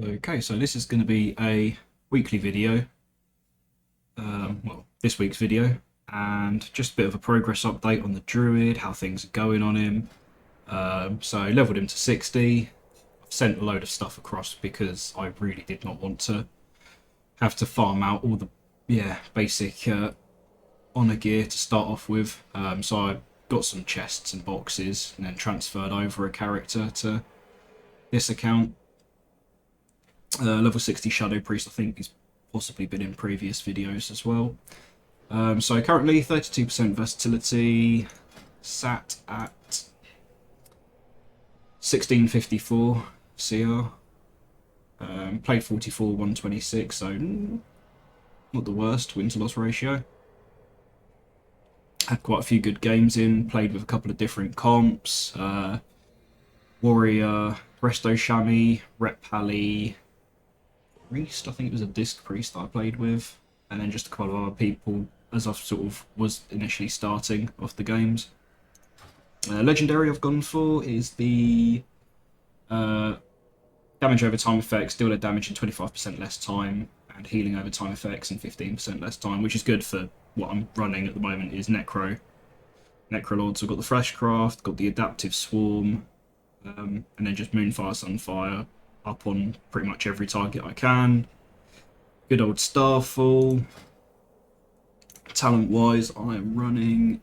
Okay, so this is going to be a weekly video, well, this week's video, and just a bit of a progress update on the Druid, how things are going on him. So I leveled him to 60. I've sent a load of stuff across because I really did not want to have to farm out all the basic honor gear to start off with. So I got some chests and boxes and then transferred over a character to this account. Level 60 Shadow Priest, I think he's possibly been in previous videos as well. So currently 32% versatility, sat at 1654 CR. Played 44, 126, so not the worst win to loss ratio. Had quite a few good games in, played with a couple of different comps. Warrior, Resto Shami, Rep Pally, Priest, I think it was a Disc Priest that I played with, and then just a couple of other people as I sort of was initially starting off the games. Legendary I've gone for is the damage over time effects, deal their damage in 25% less time, and healing over time effects in 15% less time, which is good for what I'm running at the moment is Necrolord. So I've got the Freshcraft, got the Adaptive Swarm, and then just Moonfire, Sunfire up on pretty much every target I can. Good old Starfall. Talent-wise, I am running...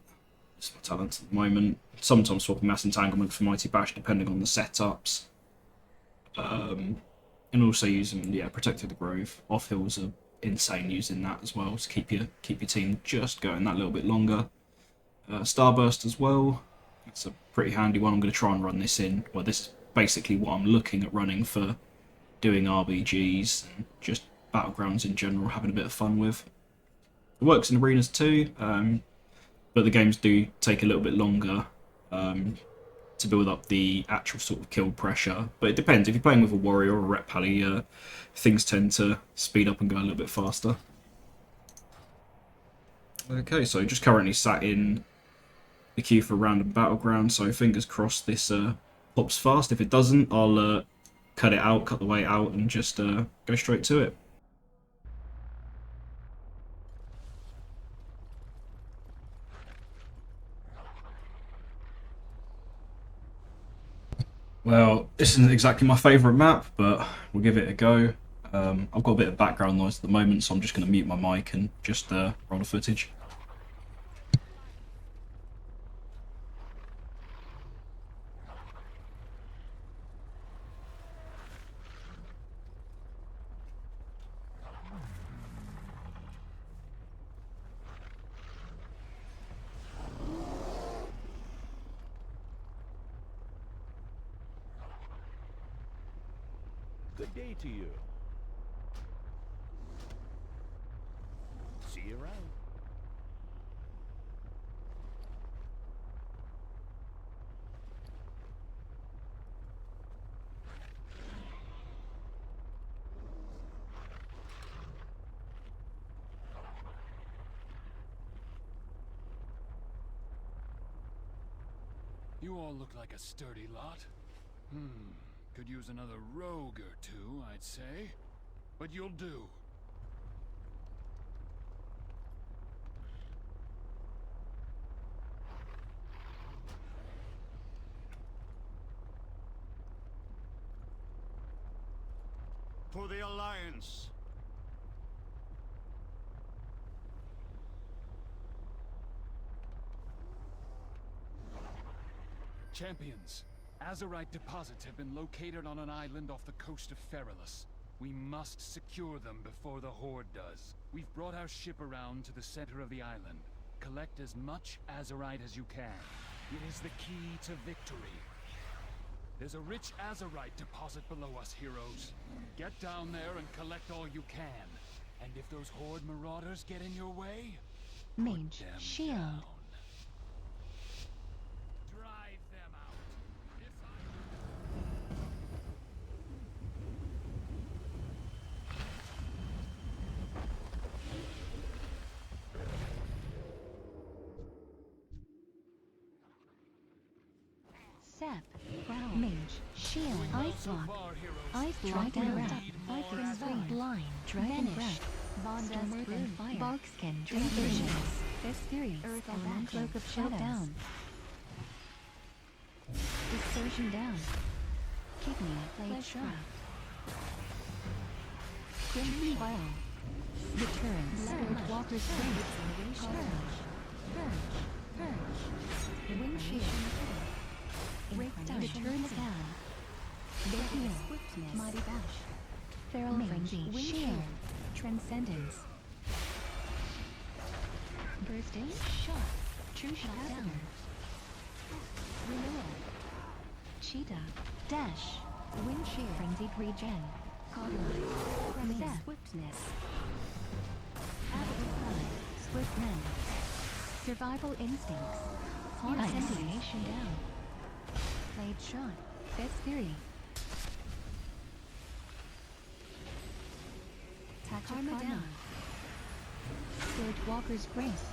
What's my talent at the moment? Sometimes swapping Mass Entanglement for Mighty Bash, depending on the setups. And also using, Protector of the Grove. Off-hills are insane using that as well, to keep your team just going that little bit longer. Starburst as well. That's a pretty handy one. I'm going to try and run this in. Well, this is basically what I'm looking at running for doing RBGs and just Battlegrounds in general, having a bit of fun with. It works in arenas too, but the games do take a little bit longer to build up the actual sort of kill pressure. But it depends. If you're playing with a warrior or a rep pally, things tend to speed up and go a little bit faster. Okay, so just currently sat in the queue for a random battleground, so fingers crossed this pops fast. If it doesn't, I'll cut the weight out, and just go straight to it. Well, this isn't exactly my favourite map, but we'll give it a go. I've got a bit of background noise at the moment, so I'm just going to mute my mic and just roll the footage. Good day to you. See you around. You all look like a sturdy lot. Could use another rogue or two, I'd say. But you'll do. For the Alliance. Champions, Azerite deposits have been located on an island off the coast of Feralus. We must secure them before the Horde does. We've brought our ship around to the center of the island. Collect as much Azerite as you can. It is the key to victory. There's a rich Azerite deposit below us, heroes. Get down there and collect all you can. And if those Horde marauders get in your way, Mage them shield. down. Drive them out. Sap. Growl. Mage. Shield. Doing well Ice so block. far, heroes. Ice Do block. you Dragon need breath. more Viking allies? free. Blind. Dragon breath. Bond Storm, earth earth, and fire. Bark skin. Dragon Fist Fury. Earth element. Cloak of shadows. Down. Dispersion down. Kidney. Blade trap. Crimson Vial. Deterrence. Spirit Walker's Strength. Purge. Windshield. Breakdown. Deterrence down. Heal. Swiftness. Mighty Bash. Feral Frenzy. Shield. Transcendence. Bursting. Shot. True Shot down. Renewal. Cheetah. Dash. Windshield. Frenzied Regen. Cauterize. Swiftness. Avatar. Swift Men. Survival Instincts. Concentration down. Blade Shot. Fist Fury. Karma down. Spirit Walker's Grace.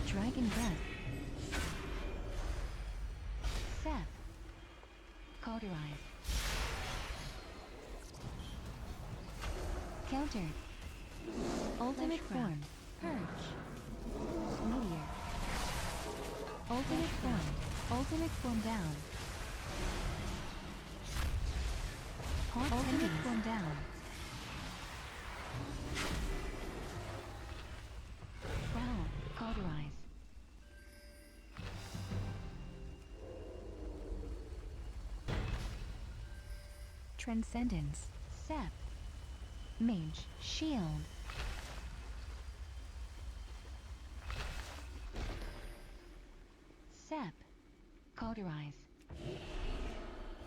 Dragon Breath. Sap. Cauterize. Countered. Ultimate form. Purge. Meteor. Ultimate form. Ultimate form down. Ultimate form down. Growl. Cauterize. Transcendence. Sap. Mage. Shield. Sap. Cauterize.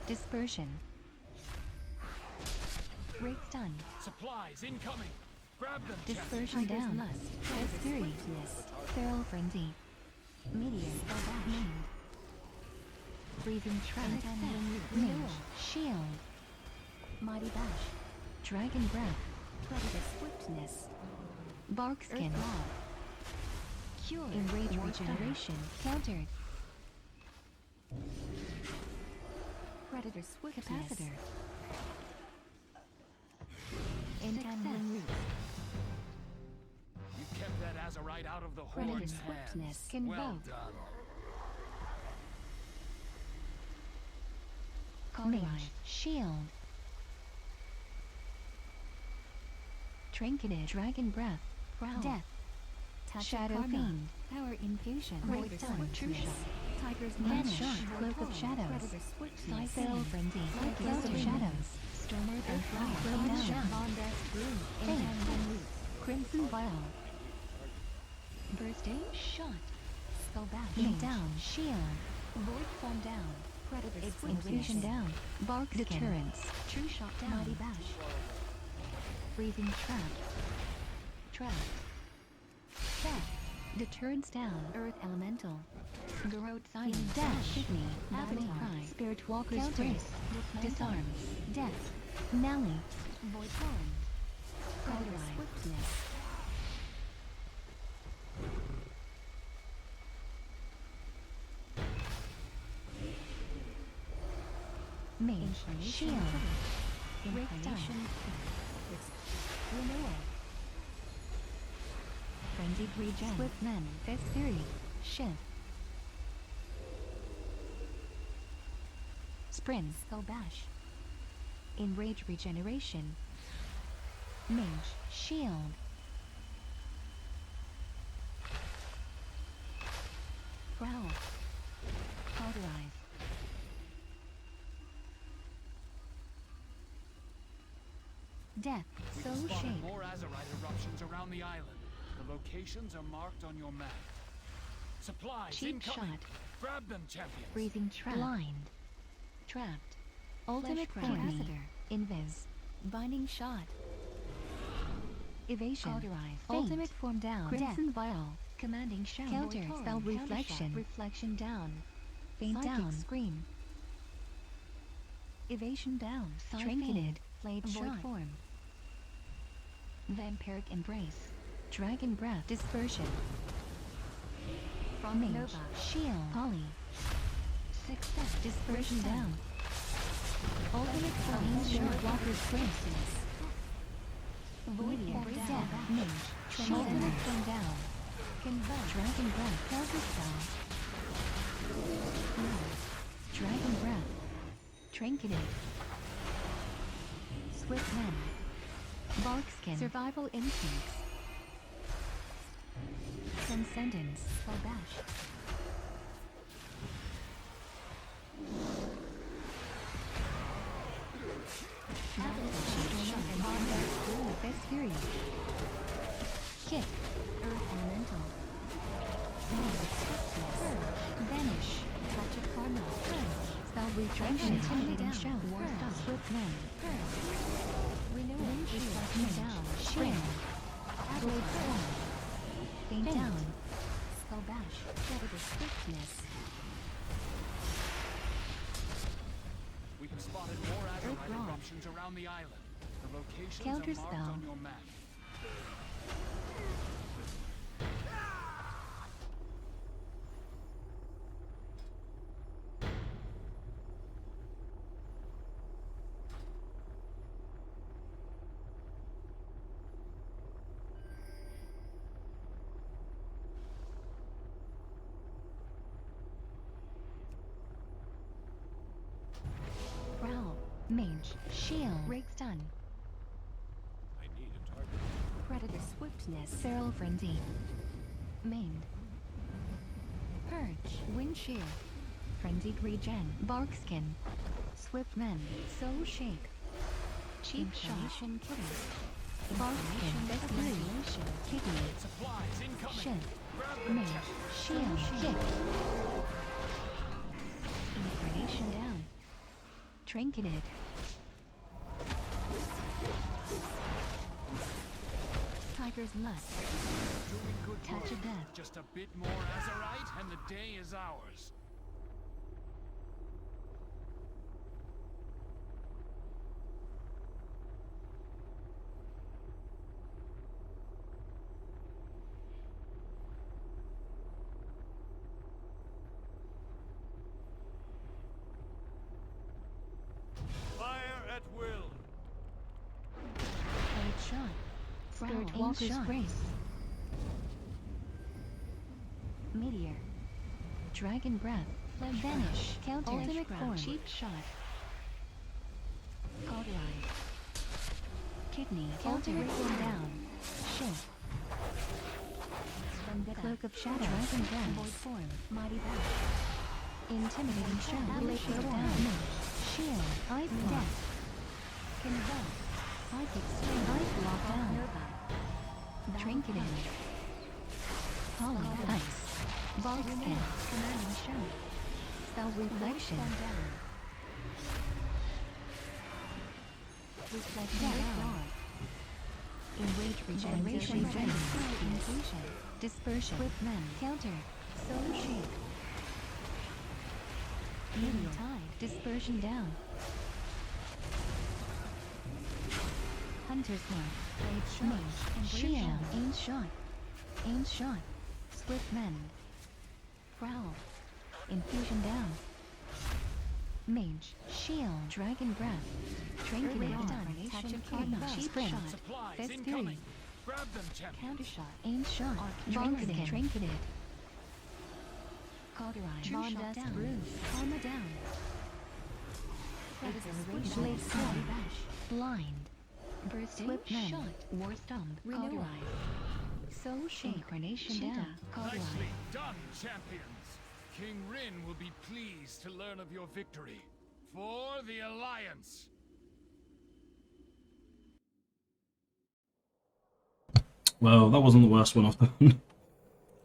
Dispersion. Break stun. Supplies incoming. Grab them, Dispersion down. Lust. Fist Fury. Feral Frenzy. Meteor. Named. Breathing Trap. Mage. Shield. Mighty Bash. Dragon Breath. Predator Swiftness. Bark Skin. Cure. Enrage Regeneration. Countered. Predator Swiftness. Capacitor. Entangling Roots. You kept that Azurite out of the Predator Horde's Swiftness. hands. Well Convoke. done. Mage. Shield. Trinketed. Dragon Breath. Prowl. Death. Shadow Fiend. Power Infusion. Void Stun. True Shot. Tiger's Vanish. Cloak of Shadows. Feral Frenzy. Cloak of Shadows. Storm Earth and Fire. Cloak down. Fate. Crimson Vial. Bursting. Shot. Spellback. Beam down. Shield. Void Form down. Predator Infusion down. Bark Deterrence. True Shot down. Mighty Bash. Breathing Trap. Trap. Trap. Deterrence down. Earth Elemental. Garrote Silence. Dash. Kidney. Avatar. Spirit Walker's Grace. Disarms. Death. Nally. Void Form. Cauterize. Swiftness. Mage. Shield. Incarnation. Renewal. Frenzied Regen. Swift Men. Fist Fury. Shift. Sprint. Skull Bash. Enrage Regeneration. Mage. Shield. Growl. Cauterize. Death. We've Soul spotted Shape. more Azurite eruptions around the island. The locations are marked on your map. Supplies Cheap incoming. shot. Grab them, champions. Breathing Trap. Blind. Trapped. Ultimate Capacitor. Invis. Binding Shot. Evasion. Cauterize. Ultimate Form down. Crimson Vial. Commanding Shout. Counter. Spell Reflection. Reflection down. Faint down. Scream. Evasion down. Trinketed. Blade Shot. Form. Vampiric Embrace. Dragon Breath. Dispersion. From Mage. Nova. Shield. Poly. Success. Dispersion down. Ultimate Flames Short Walker's Graces. Void form down. Mage. Ultimate form down. Convert. Dragon Breath. Counter spell. Dragon Breath. Trinketed. Swift Men. Barkskin. Survival Instincts. Transcendence. Bash. Experience. Kick. Earth Elemental. Vanish. Touch of Karma. Spell Retraction. Intimidating Shout. War Stop. Swift Men. Renewal. Reflection down. Shield. Blade Storm. Faint down. Skull Bash. Predator Swiftness. We have spotted more azurite eruptions around the island. The locations are marked Counterspell. on your map. Prowl. Mage. Shield. Rake Stun. I need a target. Predator Swiftness. Feral Frenzy. Main. Purge. Windshield. Frenzied Regen. Barkskin. Swift Men. Soul Shake. Cheap Shot. Kitten. Barkskin. Desperation. Kidney. Supplies incoming. Shift. Grab them. Mage. Shield. Kick. Incarnation down. Trinketed. Tiger's Lust. Doing good Touch work. of Death. Just a bit more azurite and the day is ours. Fire at will. Blade Shot. Scourge Walker's Grace. Meteor. Dragon Breath. Vanish. Counter. Ultimate Form. Cheap Shot. Cauterized. Kidney. Ultimate Form down. Shift. Cloak of Shadow. Dragon Breath. Void Form. Mighty Bash. Intimidating Shadow. Blade down. Shield. Ice Block. Convulse. Psychic Swing. Ice Block down. Trinketing. Hollow Ice. Barkskin. Commanding Shout. Spell Reflection. Reflection down. Enrage Regeneration. Inclusion. Dispersion. Swift Men. Counter. Soul Shake. Meteor. Tide. Dispersion down. Hunter's Mark. Blade Shot. Shield. Aim Shot. Aim Shot. Swift Men. Prowl. Infusion down. Mage. Shield. Dragon Breath. Trinket down. Touch of Karma. Sprint. Supplies Fist incoming. Fury. Grab them, champion. Counter Shot. Aim Shot. Trinketed. Trinketed. Cauterized. Mondast Bruise. Karma down. Predator. Blade Storm. Blind. Burst. Swift Men. War Stomp. Cauterized. Soul Shake. Incarnation down. Cauterized. Nicely done, champions. King Rin will be pleased to learn of your victory. For the Alliance. Well, that wasn't the worst one I've done.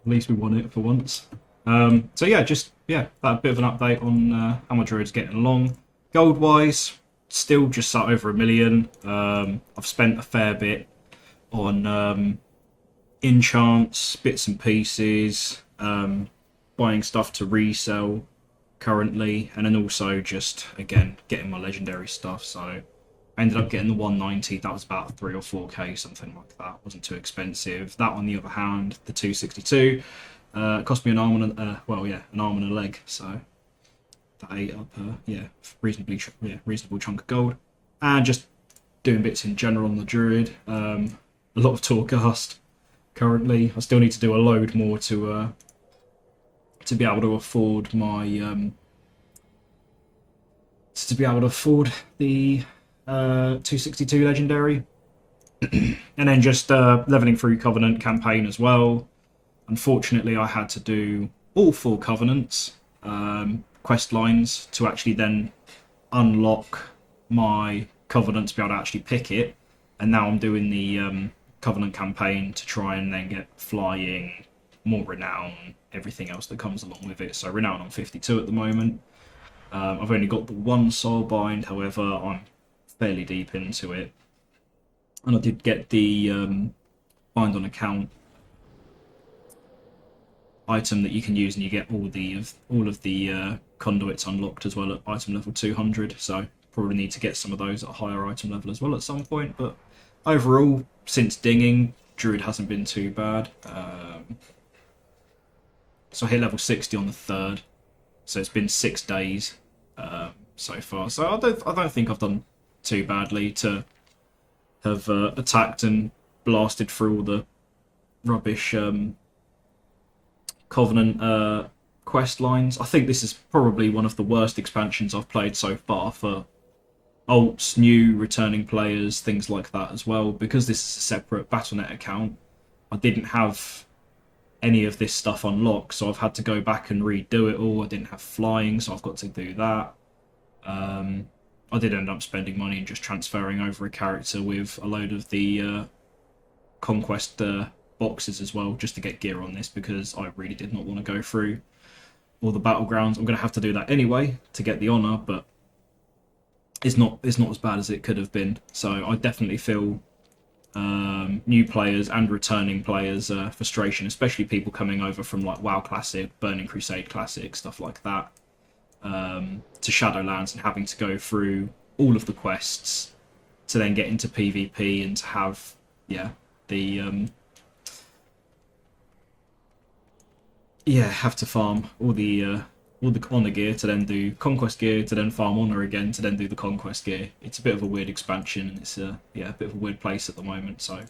At least we won it for once. So yeah, that a bit of an update on how my Druid's getting along. Gold wise, still just sat over 1 million. I've spent a fair bit on enchants, bits and pieces, buying stuff to resell currently, and then also just again getting my legendary stuff. So I ended up getting the 190. That was about 3 or 4k, something like that. Wasn't too expensive. That, on the other hand, the 262 cost me an arm and an arm and a leg. So that ate up, reasonable chunk of gold, and just doing bits in general on the Druid. A lot of Torghast currently. I still need to do a load more to be able to afford my the 262 legendary, and then just leveling through Covenant campaign as well. Unfortunately, I had to do all 4 Covenants quest lines to actually then unlock my Covenant to be able to actually pick it, and now I'm doing the Covenant campaign to try and then get flying, more renown, everything else that comes along with it. So renown on 52 at the moment. I've only got the 1 soulbind, however I'm fairly deep into it, and I did get the bind on account item that you can use, and you get all of the conduits unlocked as well at item level 200. So probably need to get some of those at a higher item level as well at some point. But overall, since dinging, Druid hasn't been too bad. So I hit level 60 on the 3rd. So it's been 6 days so far. So I don't think I've done too badly to have attacked and blasted through all the rubbish Covenant quest lines. I think this is probably one of the worst expansions I've played so far for alts, new returning players, things like that as well. Because this is a separate Battle.net account, I didn't have any of this stuff unlocked, so I've had to go back and redo it all. I didn't have flying, so I've got to do that. I did end up spending money and just transferring over a character with a load of the conquest boxes as well, just to get gear on this, because I really did not want to go through all the battlegrounds. I'm going to have to do that anyway to get the honor, but it's not as bad as it could have been. So I definitely feel new players and returning players frustration, especially people coming over from like WoW Classic, Burning Crusade Classic, stuff like that, to Shadowlands, and having to go through all of the quests to then get into PvP and to have have to farm all the honor gear to then do conquest gear, to then farm honor again, to then do the conquest gear. It's a bit of a weird expansion, and it's a bit of a weird place at the moment. So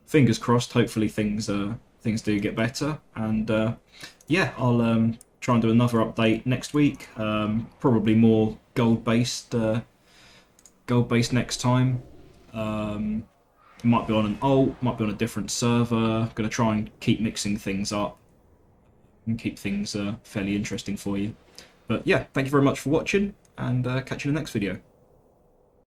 fingers crossed, hopefully things do get better, and I'll try and do another update next week, probably more gold based next time. Might be on an alt, might be on a different server. Gonna try and keep mixing things up and keep things fairly interesting for you. But yeah, thank you very much for watching, and catch you in the next video.